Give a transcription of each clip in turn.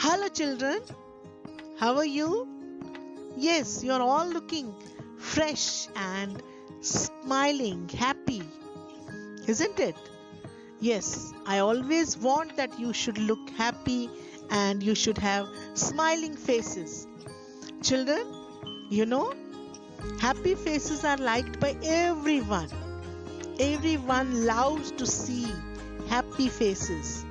Hello, children. How are you? Yes, you're all looking fresh and smiling, happy, isn't it? Yes, I always want that you should look happy and you should have smiling faces. Children, you know, happy faces are liked by everyone. Everyone loves to see happy faces.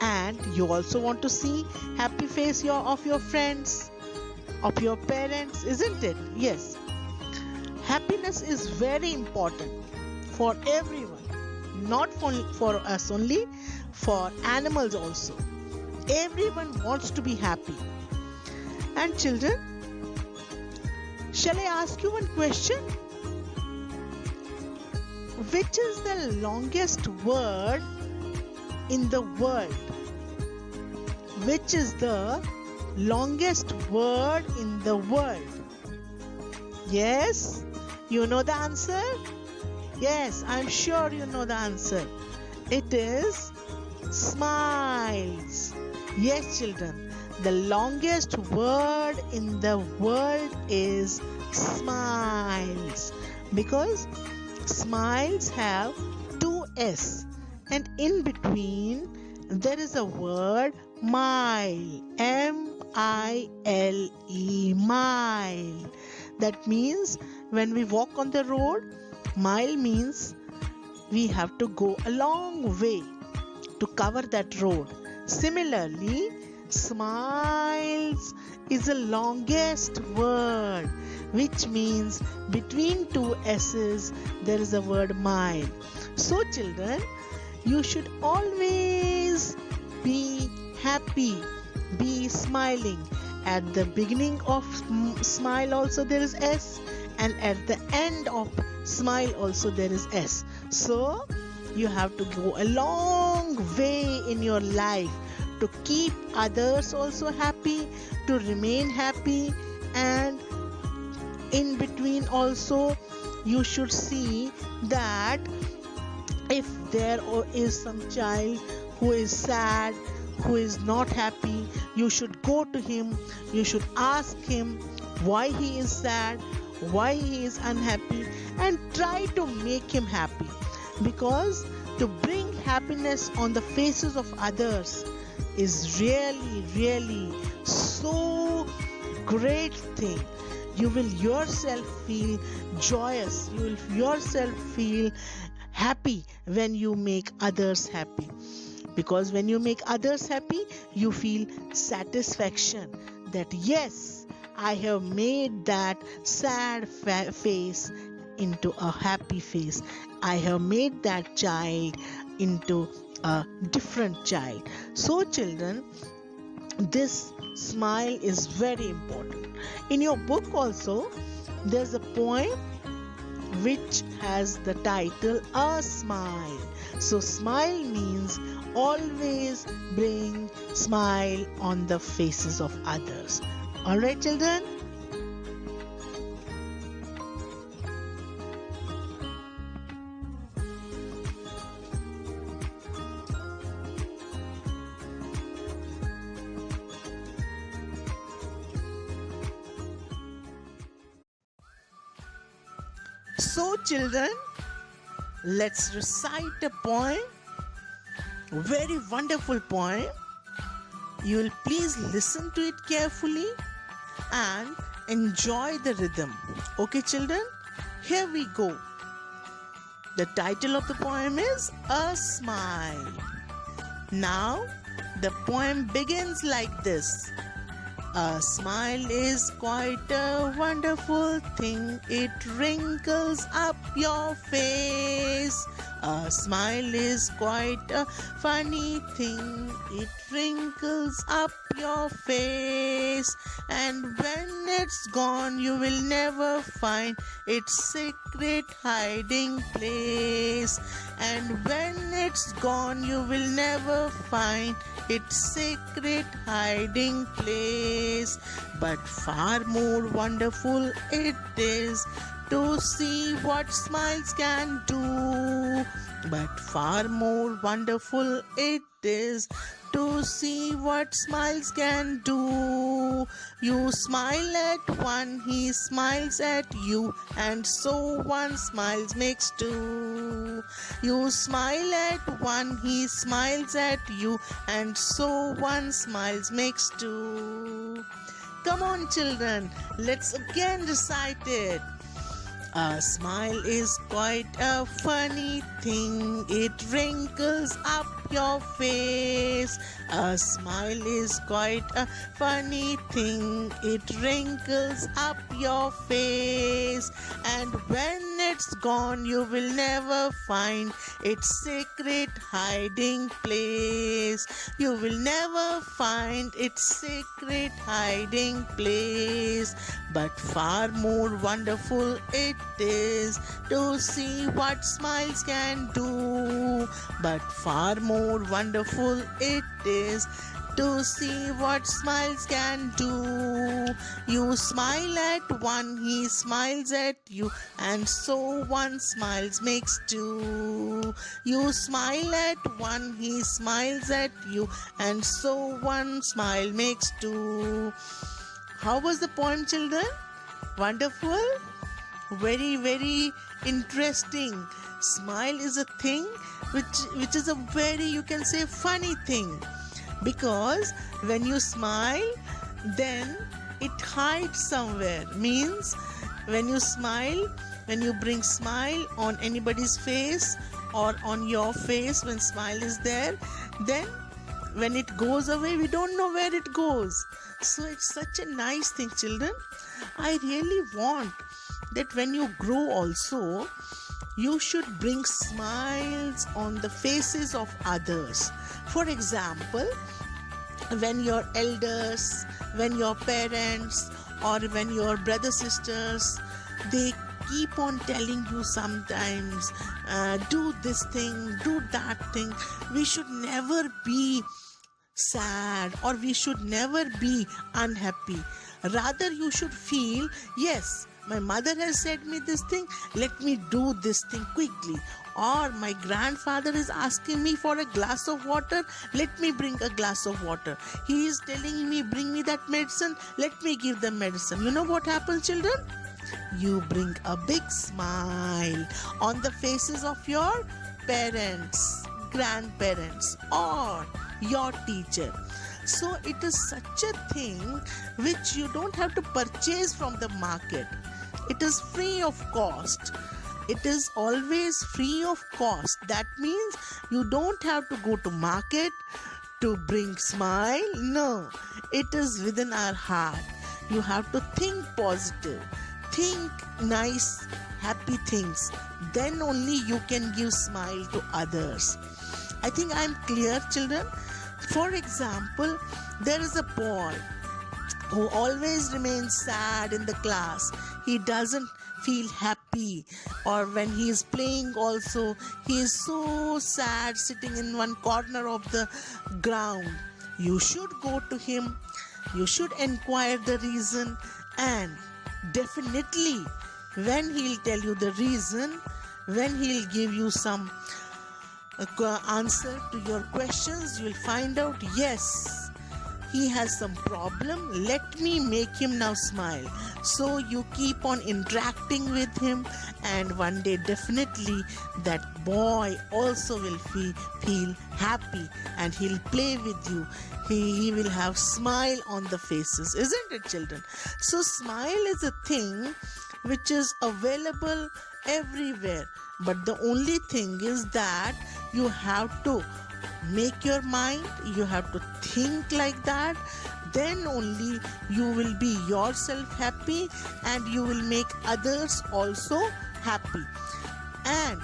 And you also want to see happy face of your friends, of your parents, isn't it? Yes. Happiness is very important for everyone, not for us only, for animals also. Everyone wants to be happy. And children, shall I ask you one question? Which is the longest word in the world? Which is the longest word in the world? Yes, you know the answer? Yes, I'm sure you know the answer. It is smiles. Yes, children, the longest word in the world is smiles, because smiles have two S, and in between there is a word mile, M-I-L-E, mile. That means when we walk on the road, mile means we have to go a long way to cover that road. Similarly, smiles is the longest word, which means between two S's there is a word mile. So children, you should always be happy, be smiling. At the beginning of smile also there is S, and at the end of smile also there is S. So you have to go a long way in your life to keep others also happy, to remain happy, and in between also you should see that if there is some child who is sad, who is not happy, you should go to him, you should ask him why he is sad, why he is unhappy, and try to make him happy. Because to bring happiness on the faces of others is really so great thing. You will yourself feel joyous, you will yourself feel happy when you make others happy. Because when you make others happy, you feel satisfaction that yes, I have made that sad face into a happy face. I have made that child into a different child. So children, this smile is very important. In your book also, there's a poem which has the title A Smile. So smile means always bring smile on the faces of others. Alright children? So children, let's recite a poem, very wonderful poem. You will please listen to it carefully and enjoy the rhythm. Okay children, here we go. The title of the poem is A Smile. Now the poem begins like this. A smile is quite a wonderful thing. It wrinkles up your face. A smile is quite a funny thing. It wrinkles up your face. And when it's gone, you will never find its secret hiding place. And when it's gone, you will never find its secret hiding place. But far more wonderful it is to see what smiles can do. But far more wonderful it is to see what smiles can do. You smile at one, he smiles at you, and so one smiles makes two. You smile at one, he smiles at you, and so one smiles makes two. Come on, children, let's again recite it. A smile is quite a funny thing. It wrinkles up your face. A smile is quite a funny thing. It wrinkles up your face. And when it's gone, you will never find its secret hiding place. You will never find its secret hiding place. But far more wonderful it is to see what smiles can do. But far more wonderful it is to see what smiles can do. You smile at one, he smiles at you, and so one smiles makes two. You smile at one, he smiles at you, and so one smile makes two. How was the poem, children? Wonderful? Very, very interesting. Smile is a thing which is a very, you can say, funny thing, because when you smile, then it hides somewhere. Means when you smile, when you bring smile on anybody's face or on your face, when smile is there, then when it goes away, we don't know where it goes. So it's such a nice thing, children. I really want that when you grow also, you should bring smiles on the faces of others. For example, when your elders, when your parents, or when your brothers, sisters, they keep on telling you sometimes, do this thing, do that thing, we should never be sad or we should never be unhappy. Rather, you should feel, yes, my mother has said me this thing, let me do this thing quickly. Or my grandfather is asking me for a glass of water, let me bring a glass of water. He is telling me, bring me that medicine, let me give them medicine. You know what happens, children? You bring a big smile on the faces of your parents, grandparents, or your teacher. So it is such a thing which you don't have to purchase from the market. It is free of cost. It is always free of cost. That means you don't have to go to market to bring smile. No, it is within our heart. You have to think positive, think nice, happy things. Then only you can give smile to others. I think I am clear, children. For example, there is a boy who always remains sad in the class. He doesn't feel happy, or when he is playing also, he is so sad sitting in one corner of the ground. You should go to him, you should inquire the reason, and definitely when he'll tell you the reason, when he'll give you some answer to your questions, you will find out, yes, he has some problem, let me make him now smile. So you keep on interacting with him, and one day definitely that boy also will feel happy, and he'll play with you. He will have smile on the faces, isn't it, children? So smile is a thing which is available everywhere, but the only thing is that you have to make your mind, you have to think like that. Then only you will be yourself happy, and you will make others also happy. And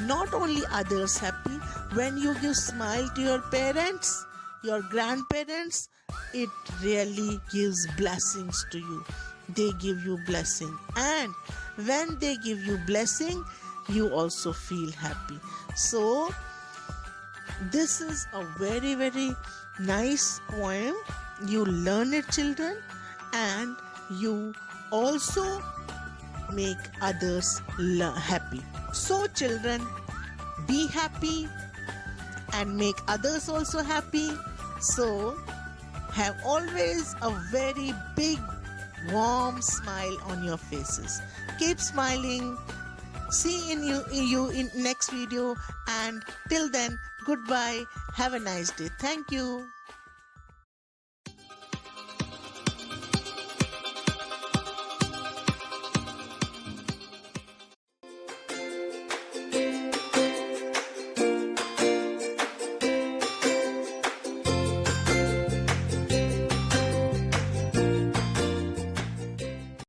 not only others happy, when you give smile to your parents, your grandparents, it really gives blessings to you. They give you blessing, and when they give you blessing, you also feel happy. So this is a very, very nice poem. You learn it, children, and you also make others happy. So children, be happy and make others also happy. So have always a very big warm smile on your faces. Keep smiling. See you in next video, and till then, goodbye. Have a nice day. Thank you.